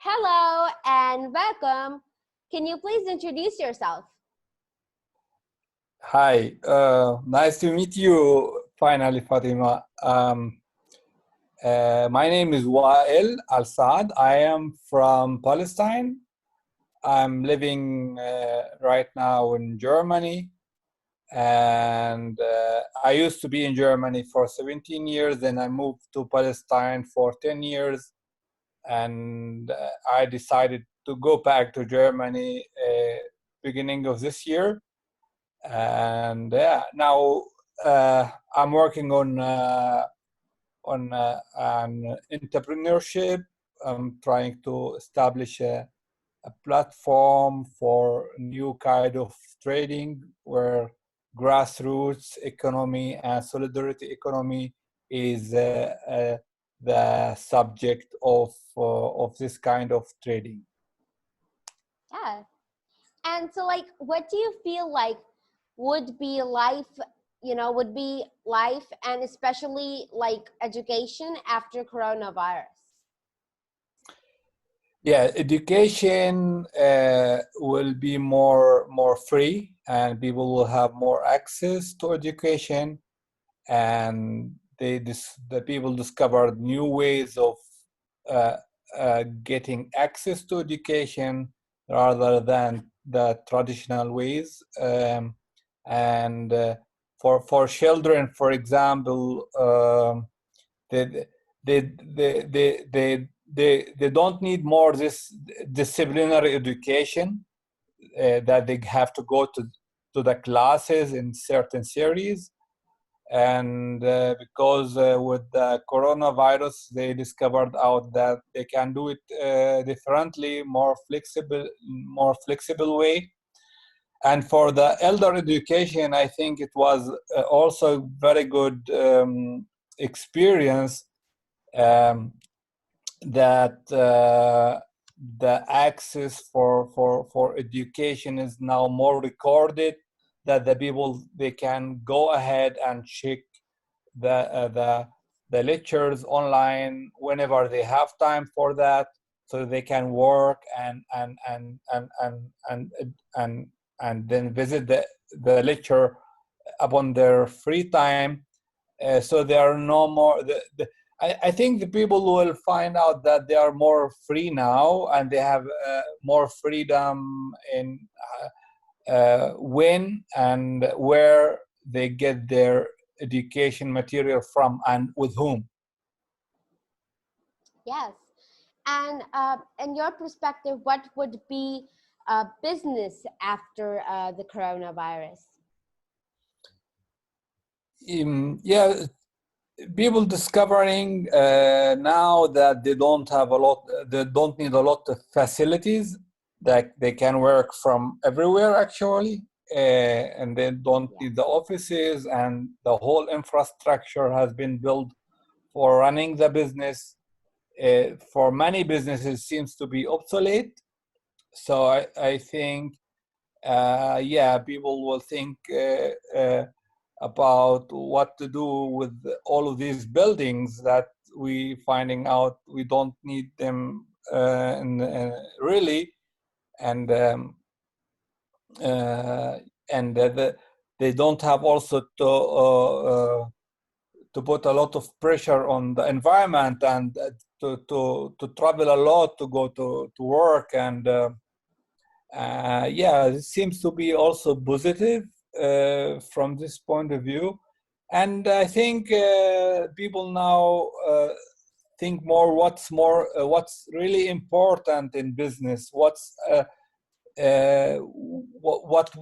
Hello and welcome. Can you please introduce yourself? Hi, nice to meet you finally, Fatima. My name is Wael Al-Saad. I am from Palestine. I'm living right now in Germany, and I used to be in Germany for 17 years. Then I moved to Palestine for 10 years, and I decided to go back to Germany beginning of this year. And now I'm working on an entrepreneurship. I'm trying to establish a platform for new kind of trading where grassroots economy and solidarity economy is the subject of this kind of trading. Yeah. And so what do you feel like would be life, and especially like education after coronavirus? Yeah, education will be more free, and people will have more access to education, and the people discovered new ways of uh, getting access to education rather than the traditional ways. And for children, for example, they they don't need more this disciplinary education that they have to go to the classes in certain series. And because with the coronavirus, they discovered out that they can do it differently, more flexible way. And for the elder education, I think it was also very good experience, that the access for education is now more recorded, that the people, they can go ahead and check the lectures online whenever they have time for that, so they can work and then visit the lecture upon their free time. So there are no more I think the people will find out that they are more free now, and they have more freedom in when and where they get their education material from and with whom. Yes. And in your perspective, what would be business after the coronavirus? Yeah, people discovering now that they don't need a lot of facilities, that they can work from everywhere actually, and they don't need the offices, and the whole infrastructure has been built for running the business. For many businesses seems to be obsolete. So I think people will think about what to do with all of these buildings that we finding out we don't need them really, and they don't have also to put a lot of pressure on the environment, and to travel a lot to go to work. And it seems to be also positive from this point of view. And I think people now think more what's really important in business, what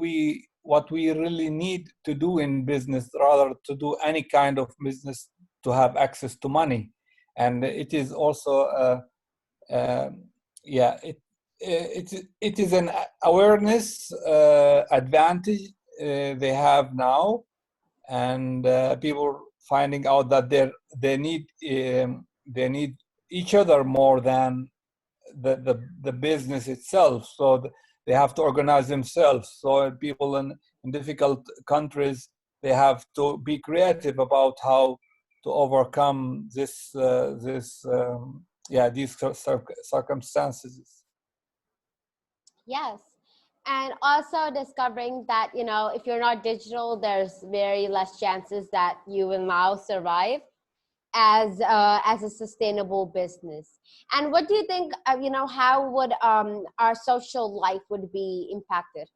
we really need to do in business, rather to do any kind of business to have access to money. And it is also it is an awareness advantage they have now, and people finding out that they need each other more than the business itself. So they have to organize themselves. So people in difficult countries, they have to be creative about how to overcome this these circumstances. Yes. And also discovering that, if you're not digital, there's very less chances that you will now survive as a sustainable business. And what do you think, how would our social life would be impacted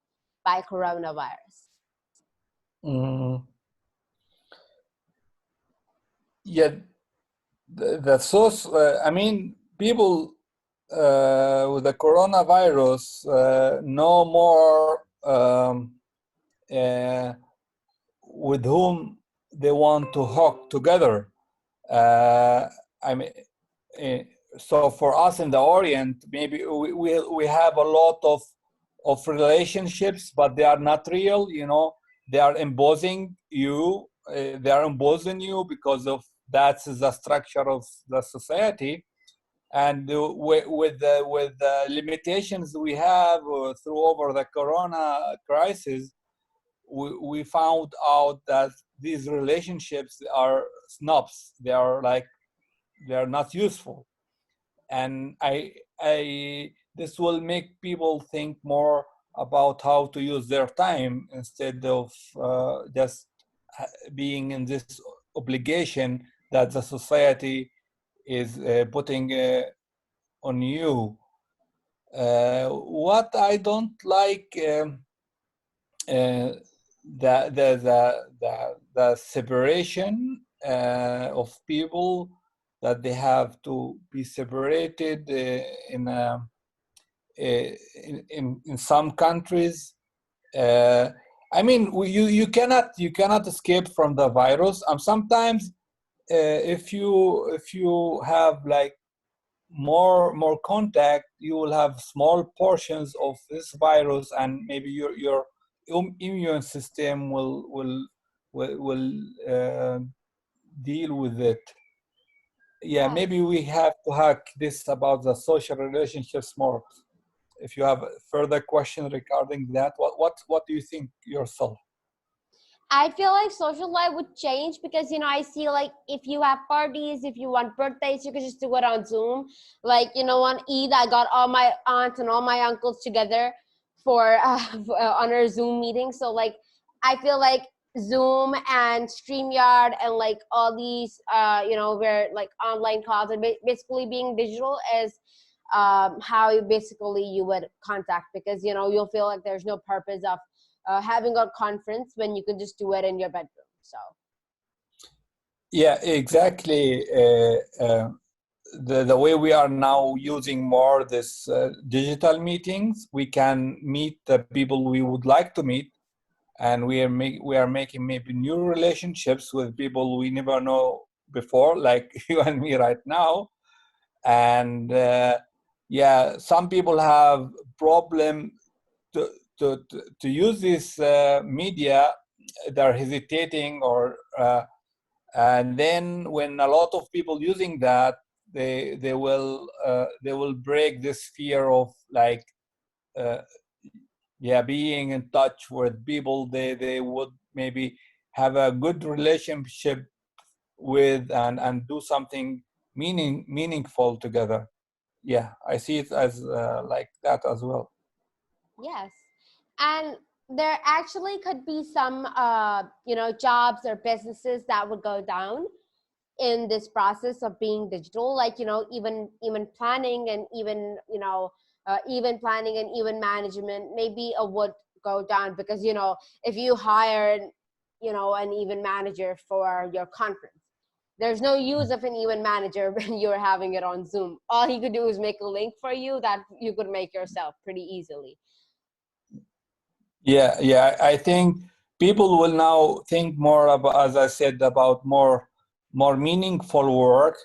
by coronavirus? Mm, yeah, the source. I mean, people with the coronavirus no more uh, with whom they want to hawk together. Uh, I mean, eh, so for us in the Orient, maybe we have a lot of relationships, but they are not real. You know, they are imposing you. They are imposing you because of that's the structure of the society. And with the limitations we have through over the corona crisis, we found out that these relationships are snobs. They are like they are not useful, and I this will make people think more about how to use their time instead of just being in this obligation that the society is putting on you. What I don't like, the separation of people, that they have to be separated in, in some countries. I mean, you cannot escape from the virus. Sometimes if you have like more contact, you will have small portions of this virus, and maybe your immune system will deal with it. Yeah, Yes. maybe we have to hack this about the social relationships more. If you have further questions regarding that, what do you think yourself? I feel like social life would change because I see, like, if you have parties, if you want birthdays, you could just do it on Zoom. Like, on Eid, I got all my aunts and all my uncles together for on our Zoom meeting. So like, I feel like Zoom and StreamYard and like all these where like online calls and basically being digital is how you would contact, because you'll feel like there's no purpose of having a conference when you could just do it in your bedroom. So Yeah, exactly. The way we are now using more this digital meetings, we can meet the people we would like to meet, and we are making maybe new relationships with people we never know before, like you and me right now. And yeah, some people have problem to to use this media. They're hesitating, or and then when a lot of people using that, they will break this fear of like uh, yeah, being in touch with people they would maybe have a good relationship with, and do something meaningful together. Yeah, I see it as like that as well. yes, and there actually could be some jobs or businesses that would go down in this process of being digital, like even planning and even planning and even management maybe would go down, because if you hire an even manager for your conference, there's no use of an even manager when you're having it on Zoom. All he could do is make a link for you that you could make yourself pretty easily. Yeah, I think people will now think more about, as I said, about more meaningful work.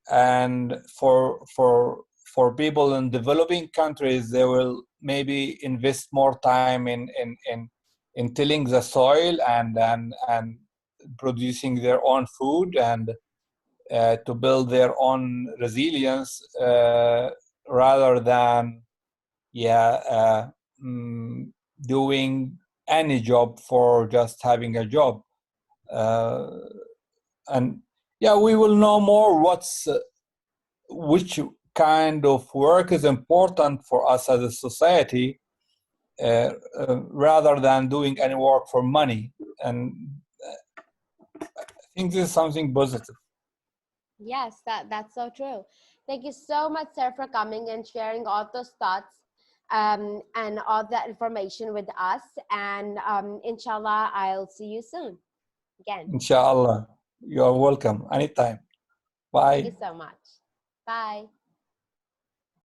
And for people in developing countries, they will maybe invest more time in tilling the soil, and producing their own food, and to build their own resilience, rather than yeah doing any job for just having a job. uh, and yeah, we will know more which kind of work is important for us as a society, rather than doing any work for money. And I think this is something positive. Yes, that's so true. Thank you so much, sir, for coming and sharing all those thoughts and all that information with us. And inshallah, I'll see you soon again. Inshallah, you are welcome anytime. Thank you Bye. so much. Bye.